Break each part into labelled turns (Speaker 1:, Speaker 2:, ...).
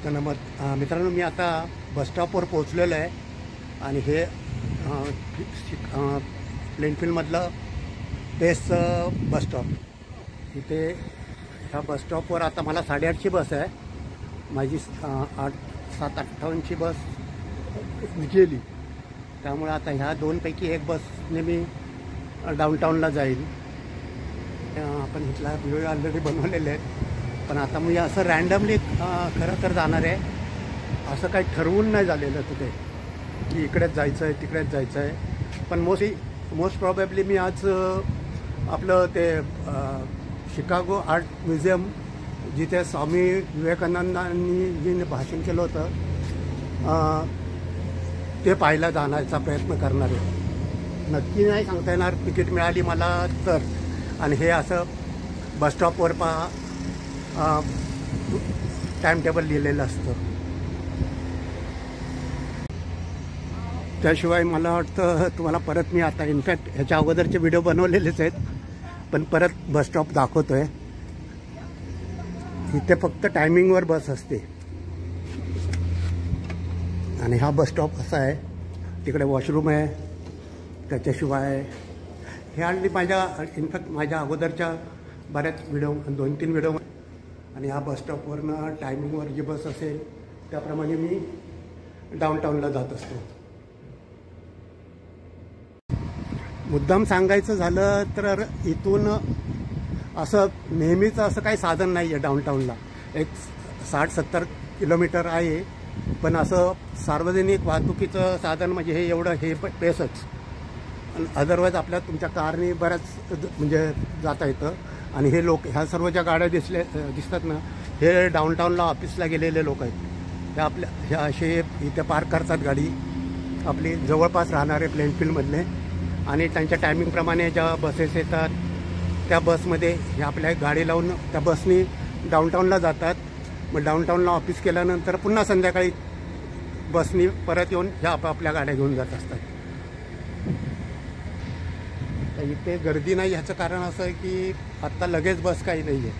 Speaker 1: तर मित्रांनो, मी आता बसस्टॉपवर पोहोचलेलो आहे आणि हे प्लेनफील्डमधलं बेस्टचं बसस्टॉप इथे. ह्या बसस्टॉपवर आता मला 8:30ची बस आहे. माझी 7:58ची बस गेली, त्यामुळे आता ह्या दोनपैकी एक बसने मी डाऊनटाऊनला जाईल. आपण इथला व्हिडिओ ऑलरेडी बनवलेले आहेत, पण आता मी असं रँडमली खरं तर जाणार आहे. असं काही ठरवून नाही झालेलं तिथे की इकडेच जायचं आहे तिकडेच जायचं आहे. पण मोस्ट प्रॉबेबली मी आज आपलं ते शिकागो आर्ट म्युझियम, जिथे स्वामी विवेकानंदांनी जे भाषण केलं होतं ते पाहायला जाण्याचा प्रयत्न करणार आहे. नक्की नाही सांगता येणार तिकीट मिळाली मला तर. आणि हे असं बसस्टॉपवर टाईम टेबल लिहिलेलं असतं. त्याशिवाय मला वाटतं तुम्हाला परत मी आता इनफॅक्ट ह्याच्या अगोदरचे व्हिडिओ बनवलेलेच आहेत, पण परत बसस्टॉप दाखवतो आहे. इथे फक्त टायमिंगवर बस असते. आणि हा बसस्टॉप असा आहे, तिकडे वॉशरूम आहे. त्याच्याशिवाय हे आणली इनफॅक्ट माझ्या अगोदरच्या बऱ्याच व्हिडिओ 2-3 व्हिडिओ. आणि ह्या बसस्टॉपवरनं टायमिंगवर जी बस असेल त्याप्रमाणे मी डाऊनटाऊनला जात असतो. मुद्दाम सांगायचं झालं तर इथून असं नेहमीचं असं काही साधन नाही आहे डाऊनटाऊनला. एक 60-70 किलोमीटर आहे, पण असं सार्वजनिक वाहतुकीचं साधन म्हणजे हे एवढं हे पेसच. अदरवाईज आपल्या तुमच्या कारने बऱ्याच म्हणजे जाता येतं. आणि हे लोक ह्या सर्व ज्या गाड्या दिसतात ना, हे डाऊनटाऊनला ऑफिसला गेलेले लोक आहेत. ते आपल्या ह्या असे इथे पार्क करतात गाडी आपली जवळपास राहणारे प्लेनफील्डमधले. आणि त्यांच्या टायमिंगप्रमाणे ज्या बसेस येतात त्या बसमध्ये हे आपल्या गाडी लावून त्या बसनी डाऊनटाऊनला जातात. मग डाऊनटाऊनला ऑफिस केल्यानंतर पुन्हा संध्याकाळी बसनी परत येऊन ह्या आपापल्या गाड्या घेऊन जात असतात. इथे गर्दी नाही ह्याचं कारण असं आहे की आत्ता लगेच बस काही नाही आहे.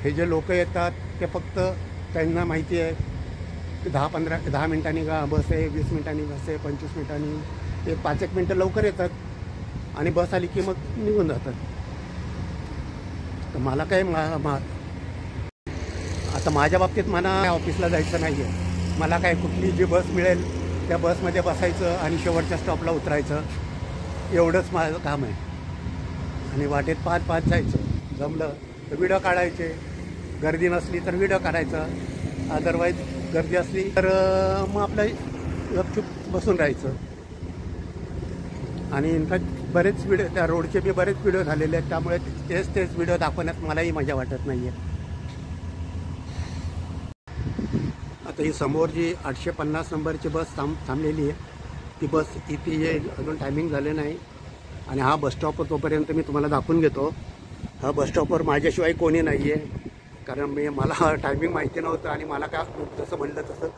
Speaker 1: हे जे लोक येतात ते फक्त त्यांना माहिती आहे की 10 मिनिटांनी बस आहे, 20 मिनिटांनी बस आहे, 25 मिनिटांनी. ते 5-1 मिनटं लवकर येतात आणि बस आली की मग निघून जातात. तर मला काय आता माझ्या बाबतीत मला ऑफिसला जायचं नाही आहे. मला काय कुठली जी बस मिळेल त्या बसमध्ये बसायचं आणि शेवटच्या स्टॉपला उतरायचं, एवढंच माझं काम आहे. आणि वाटेत पाहत जायचं. जमलं तर व्हिडिओ काढायचे, गर्दी नसली तर व्हिडिओ काढायचा, अदरवाईज गर्दी असली तर मग आपलं गपचूप बसून राहायचं. आणि इनफॅक्ट बरेच व्हिडिओ त्या रोडचे बी बरेच व्हिडिओ झालेले आहेत, त्यामुळे तेच व्हिडिओ दाखवण्यात मलाही मजा वाटत नाही आहे. आता ही समोर जी 850 नंबरची बस थांबलेली आहे, ती बस इथे येईल. अजून टायमिंग झाले नाही. आणि हा बसस्टॉप तोपर्यंत मी तुम्हाला दाखवून घेतो. हा बसस्टॉपवर माझ्याशिवाय कोणी नाही आहे, कारण मला टायमिंग माहिती नव्हतं. आणि मला काय जसं म्हणलं तसं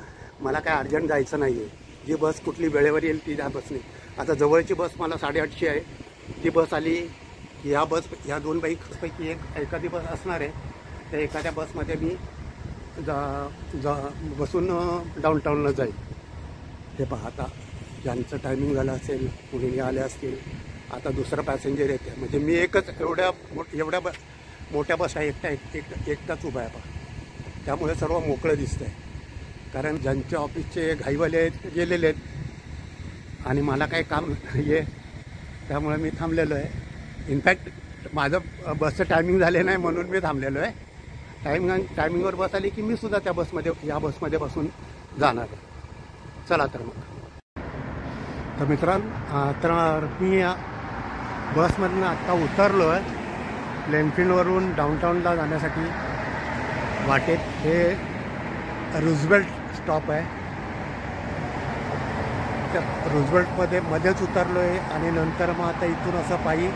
Speaker 1: मला काय अर्जंट जायचं नाही आहे. जी बस कुठली वेळेवर येईल ती त्या बसने. आता जवळची बस मला 8:30ची आहे. ती बस आली की ह्या 2 बाईकपैकी एखादी बस असणार आहे. त्या एखाद्या बसमध्ये मी बसून डाऊनटाऊनला जाईल. हे पहा, आता ज्यांचं टायमिंग झालं असेल, कुणी आले असतील, आता दुसरं पॅसेंजर येते. म्हणजे मी एकच एवढ्या मोठ्या बस आहे, एकटाच उभा आहे पहा. त्यामुळे सर्व मोकळं दिसतं आहे, कारण ज्यांचे ऑफिसचे घाईवाले आहेत ते गेलेले आहेत आणि मला काही काम नाही आहे, त्यामुळे मी थांबलेलो आहे. इनफॅक्ट माझं बसचं टायमिंग झाले नाही म्हणून मी थांबलेलो आहे. टायमिंगवर बस आली की मी सुद्धा या बसमध्ये बसून जाणार आहे. चला तर मग. तर मित्रांनो, तर मी बसमधून आत्ता उतरलो आहे प्लेनफील्डवरून डाऊनटाऊनला जाण्यासाठी. वाटेत हे रूझवेल्ट स्टॉप आहे. त्या रूझवेल्टमध्ये मध्येच उतरलो आहे आणि नंतर मग आता इथून असं पायी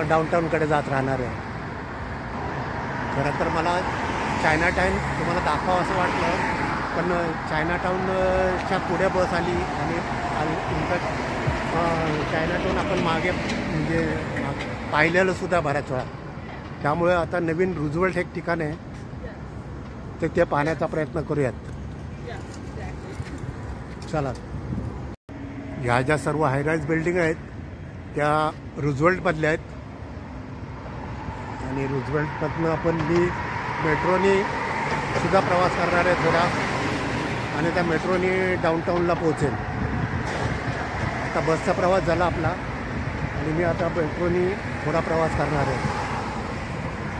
Speaker 1: डाऊनटाऊनकडे जात राहणार आहे. खरं तर मला चायना टाऊन तुम्हाला दाखवावं असं वाटलं, पण चायनाटाऊनच्या पुढे बस आली आणि इनफॅक्ट चायनाटाऊन आपण मागे म्हणजे पाहिलेलं सुद्धा बऱ्याच वेळा. त्यामुळे आता नवीन रूझवेल्ट एक ठिकाण आहे तर ते पाहण्याचा प्रयत्न करूयात. चला. ह्या ज्या सर्व हायराईज बिल्डिंग आहेत त्या रूझवेल्टमधल्या आहेत आणि रूझवेल्टमधनं मी मेट्रोनी सुद्धा प्रवास करणार आहे थोडा आणि त्या मेट्रोनी डाऊनटाऊनला पोहोचेल. आता बसचा प्रवास झाला आपला आणि मी आता मेट्रोनी थोडा प्रवास करणार आहे.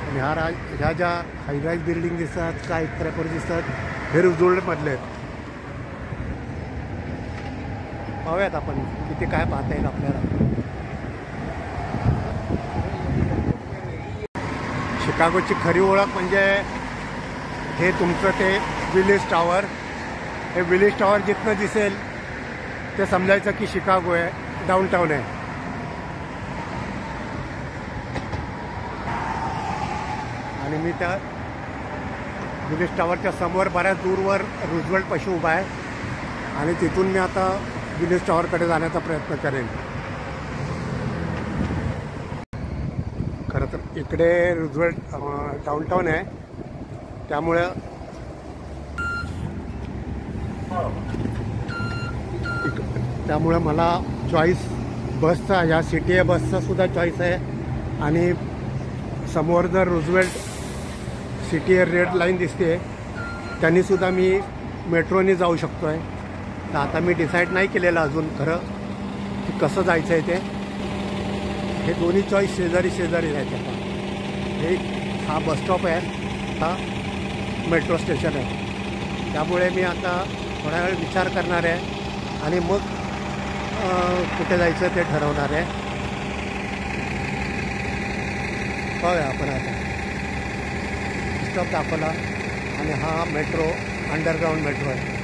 Speaker 1: आणि ह्या ज्या हायराईज बिल्डिंग दिसतात काय प्रकार दिसतात हे रूझवेल्टमधले आहेत. पाहूयात आपण किती काय पाहता येईल आपल्याला. शिकागोची खरी ओळख म्हणजे हे तुमचं ते विलिस टॉवर. हे विलिस टॉवर जिथनं दिसेल ते समजायचं की शिकागो आहे, डाऊनटाऊन आहे. आणि मी त्या विलिस टॉवरच्या समोर बऱ्याच दूरवर रूझवेल्टपाशी उभा आहे आणि तिथून मी आता विलिस टॉवरकडे जाण्याचा प्रयत्न करेन. खरं तर इकडे रूझवेल्ट डाऊनटाऊन आहे त्यामुळं मला चॉईस बसचा ह्या सिटी आहे बसचा सुद्धा चॉईस आहे. आणि समोर जर रूझवेल्ट सिटी रेड लाईन दिसते त्यांनीसुद्धा मी मेट्रोनी जाऊ शकतो आहे. तर आता मी डिसाईड नाही केलेलं अजून खरं की कसं जायचं आहे ते. हे दोन्ही चॉईस शेजारी आहेत. आता हे हा बसस्टॉप आहे, हा मेट्रो स्टेशन आहे. त्यामुळे मी आता थोडा वेळ विचार करणार आहे आणि मग कुठे जायचं ते ठरवणार आहे. बघा आपण आता स्टॉप दाखवला आणि हा मेट्रो अंडरग्राऊंड मेट्रो आहे.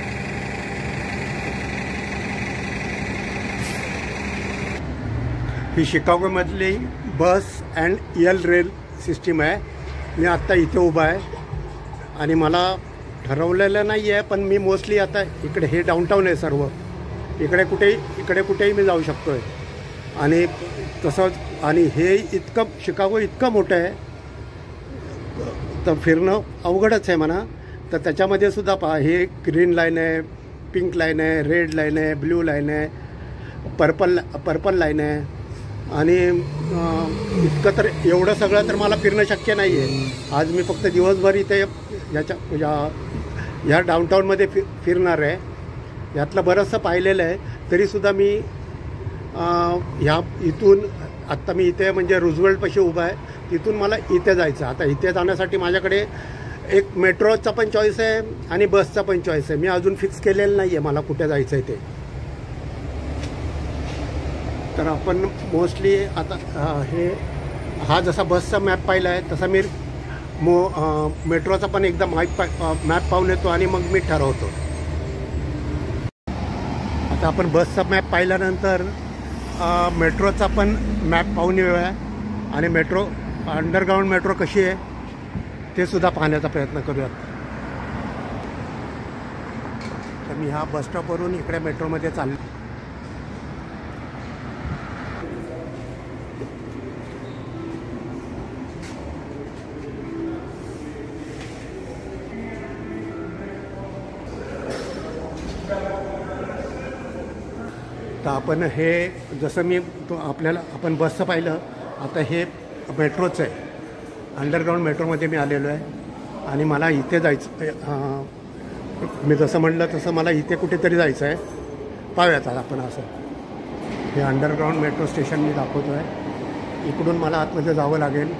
Speaker 1: ही शिकागोमधली बस अँड एल रेल सिस्टीम आहे. मी आत्ता इथे उभा आहे आणि मला ठरवलेलं नाही आहे पण मी मोस्टली आता इकडे हे डाऊनटाऊन आहे सर्व. इकडे कुठेही मी जाऊ शकतो आहे. आणि तसंच आणि हे शिकागो इतकं मोठं आहे तर फिरणं अवघडच आहे म्हणा. तर त्याच्यामध्ये सुद्धा पहा हे ग्रीन लाईन आहे, पिंक लाईन आहे, रेड लाईन आहे, ब्ल्यू लाईन आहे, पर्पल लाईन आहे. आणि इतकं तर एवढं सगळं तर मला फिरणं शक्य नाही आहे. आज मी फक्त दिवसभर इथे ह्या डाऊनटाऊनमध्ये फिरणार आहे. यातलं बरंचसं पाहिलेलं आहे तरीसुद्धा मी इथून आत्ता मी इथे म्हणजे रूझवेल्टपाशी उभा आहे. तिथून मला इथे जायचं. आता इथे जाण्यासाठी माझ्याकडे एक मेट्रोचा पण चॉईस आहे आणि बसचा पण चॉईस आहे. मी अजून फिक्स केलेलं नाही आहे मला कुठे जायचं आहे ते. तर आपण मोस्टली आता हा जसा बसचा मॅप पाहिला आहे तसा मी मेट्रोचा पण एकदा मॅप पाहून येतो आणि मग मी ठरवतो. आता आपण बसचा मॅप पाहिल्यानंतर मेट्रोचा पण मॅप पाहून येऊया आणि अंडरग्राऊंड मेट्रो कशी आहे ते सुद्धा पाहण्याचा प्रयत्न करूयात. तर मी ह्या बसस्टॉपवरून इकडे मेट्रोमध्ये चाललो. तर आपण हे जसं आपण बसचं पाहिलं आता हे मेट्रोचं आहे. अंडरग्राऊंड मेट्रोमध्ये मी आलेलो आहे आणि मला इथे जायचं. मी जसं म्हटलं तसं मला इथे कुठेतरी जायचं आहे. पाहूयात आपण असं. हे अंडरग्राऊंड मेट्रो स्टेशन मी दाखवतो आहे. इकडून मला आतमध्ये जावं लागेल.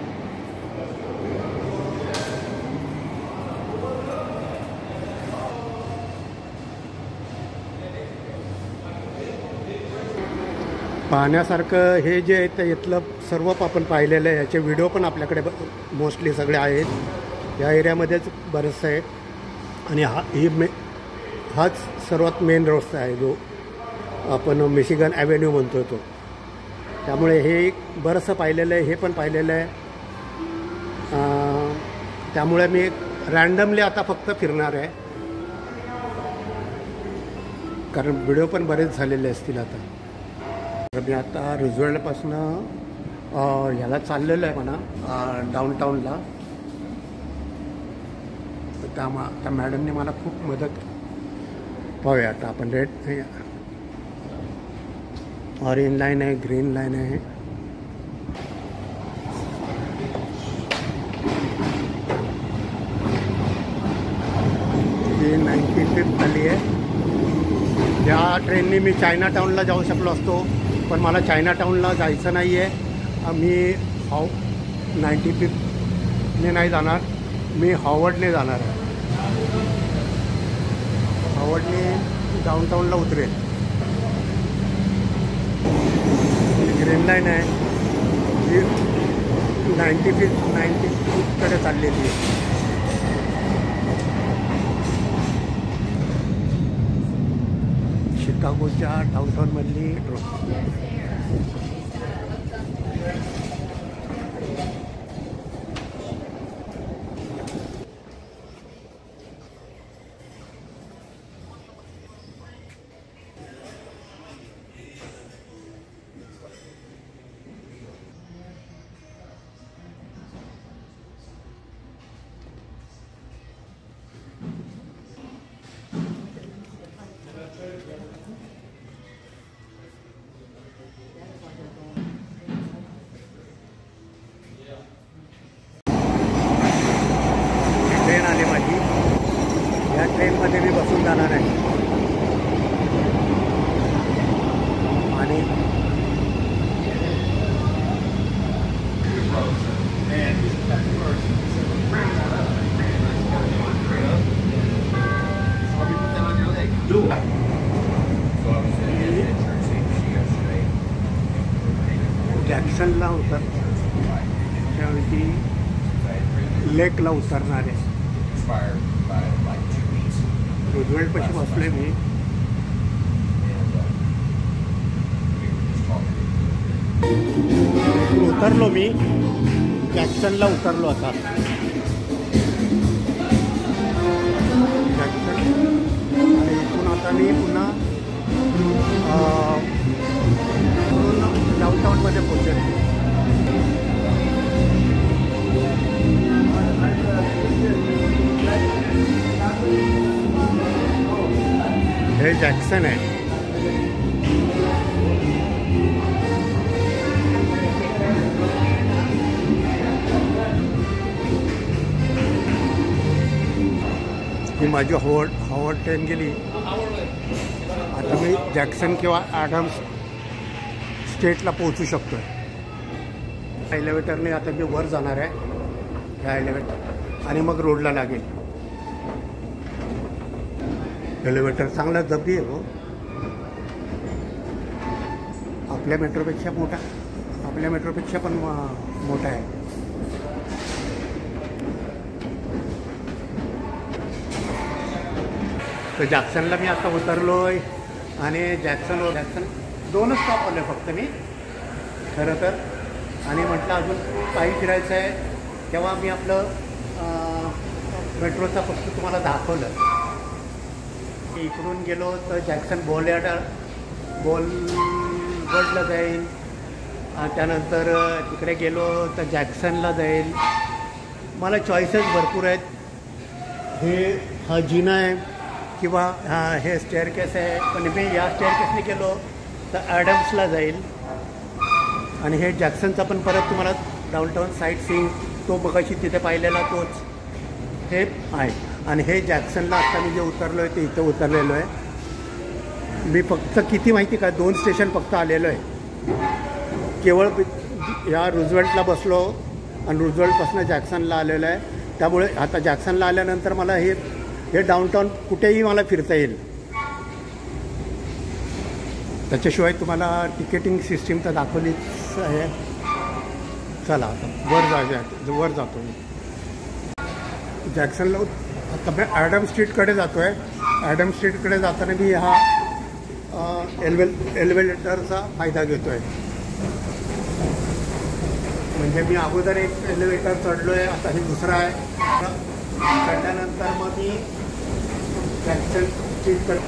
Speaker 1: पाहण्यासारखं हे जे आहे ते इथलं सर्व आपण पाहिलेलं आहे. याचे व्हिडिओ पण आपल्याकडे मोस्टली सगळे आहेत. या एरियामध्येच बरेचसे आहेत आणि हाच सर्वात मेन रस्ता आहे जो आपण मिशिगन ॲव्हेन्यू म्हणतो तो. त्यामुळे हे बरंचसं पाहिलेलं आहे, हे पण पाहिलेलं आहे. त्यामुळे मी रँडमली आता फक्त फिरणार आहे कारण व्हिडिओ पण बरेच झालेले असतील आता. तर मी आता रूझवेल्टपासनं ह्याला चाललेलं आहे म्हणा डाऊनटाऊनला. त्या मॅडमने मला खूप मदत. पाहूया आता आपण रेड ऑरेंज लाईन आहे, ग्रीन लाईन आहे. ही 95 आली आहे. या ट्रेनने मी चायना टाऊनला जाऊ शकलो असतो, पण मला चायना टाऊनला जायचं नाही आहे. मी 95ने नाही जाणार, मी हॉवर्डने जाणार आहे. हॉवर्डने डाऊनटाऊनला उतरेल. ग्रीन लाईन आहे, ही 95कडे चाललेली आहे. शिकागोच्या डाऊनटाऊनमधली ट्रेन आली माझी. या ट्रेनमध्ये मी बसून जाणार आहे. आणि जॅक्सनला त्यावेळी लेकला उतरणार आहे. रुझवेल्टपाशी बसले मी. उतरलो मी जॅक्सनला उतरलो. आता जॅक्सन आणि इथून आता मी पुन्हा डाऊनटाऊनमध्ये पोहोचेल. हे जॅक्सन आहे. ही माझी हॉवर्ड ट्रेन गेली. आता मी जॅक्सन किंवा ॲडम्स स्टेटला पोहोचू शकतो. एलिव्हेटरने आता मी वर जाणार आहे ह्या एलिव्हेटर, आणि मग रोडला लागेल. एलिव्हेटर चांगला जबरी आहे हो. आपल्या मेट्रोपेक्षा पण मोठा आहे. तर जॅक्सनला मी आता उतरलो आहे. आणि जॅक्सन 2च स्टॉप आले फक्त मी खरं तर. आणि म्हटलं अजून पायी फिरायचं आहे, तेव्हा मी आपलं मेट्रोचा फक्त तुम्हाला दाखवलं. इकडून गेलो तर जॅक्सन बोलवर्डला जाईल. त्यानंतर तिकडे गेलो तर जॅक्सनला जाईल. मला चॉईसेस भरपूर आहेत. हा जिना आहे किंवा हे स्टेअरकेस आहे, पण मी या स्टेअरकेसने गेलो तर ॲडम्सला जाईल. आणि हे जॅक्सनचा पण परत तुम्हाला डाऊनटाऊन साईट सीइंग तो बघायची तिथे पाहिलेला तोच हे आहे. आणि हे जॅक्सनला आत्ता मी जे उतरलो आहे ते इथं उतरलेलो आहे. मी फक्त किती माहिती का 2 स्टेशन फक्त आलेलो आहे. केवळ या रुझवेल्टला बसलो आणि रुझवेल्टपासून जॅक्सनला आलेलो आहे. त्यामुळे आता जॅक्सनला आल्यानंतर मला हे डाऊनटाऊन कुठेही मला फिरता येईल. त्याच्याशिवाय तुम्हाला तिकीटिंग सिस्टीम तर दाखवलीच आहे. चला आता वर जातो मी. जॅक्सनला आता मी ॲडम स्ट्रीटकडे जातो आहे. ॲडम स्ट्रीटकडे जाताना मी हा एलिव्हेटरचा फायदा घेतो आहे. म्हणजे मी अगोदर एक एलिव्हेटर चढलो आहे, आता हे दुसरा आहे. चढल्यानंतर मग मी जॅक्सन स्ट्रीटकडे.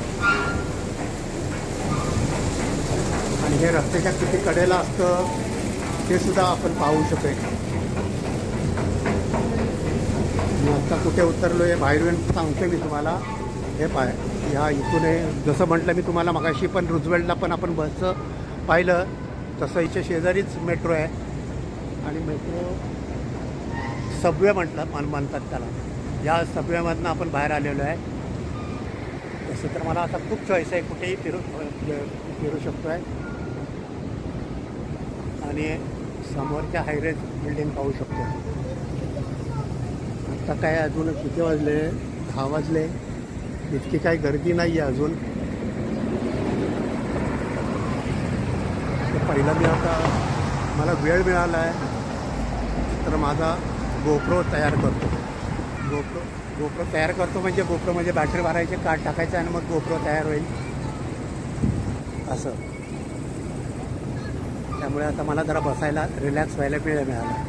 Speaker 1: आणि हे रस्त्याच्या किती कडेला असतं ते सुद्धा आपण पाहू शकतो. मी आत्ता कुठे उतरलो आहे बाहेरून सांगतो मी तुम्हाला. हे पाय ह्या इथून जसं म्हटलं मी तुम्हाला मगाशी पण रुझवेल्टला पण आपण बसचं पाहिलं तसं इथे शेजारीच मेट्रो आहे आणि मेट्रो सबवे म्हणतात त्याला. या सबवेमधनं आपण बाहेर आलेलो आहे. तसं तर मला आता खूप चॉईस आहे, कुठेही फिरू शकतो आहे आणि समोरच्या हायरेज बिल्डिंग पाहू शकतो. आता काय अजून किती वाजले? 10 वाजले. इतकी काही गर्दी नाही आहे अजून. पहिला मी आता मला वेळ मिळाला आहे तर माझा गोप्रो तयार करतो. गोप्रो तयार करतो म्हणजे गोप्रो म्हणजे बॅटरी भरायचे, कार्ड टाकायचं आणि मग गोप्रो तयार होईल असं. त्यामुळे आता मला जरा बसायला रिलॅक्स व्हायला वेळ मिळाला.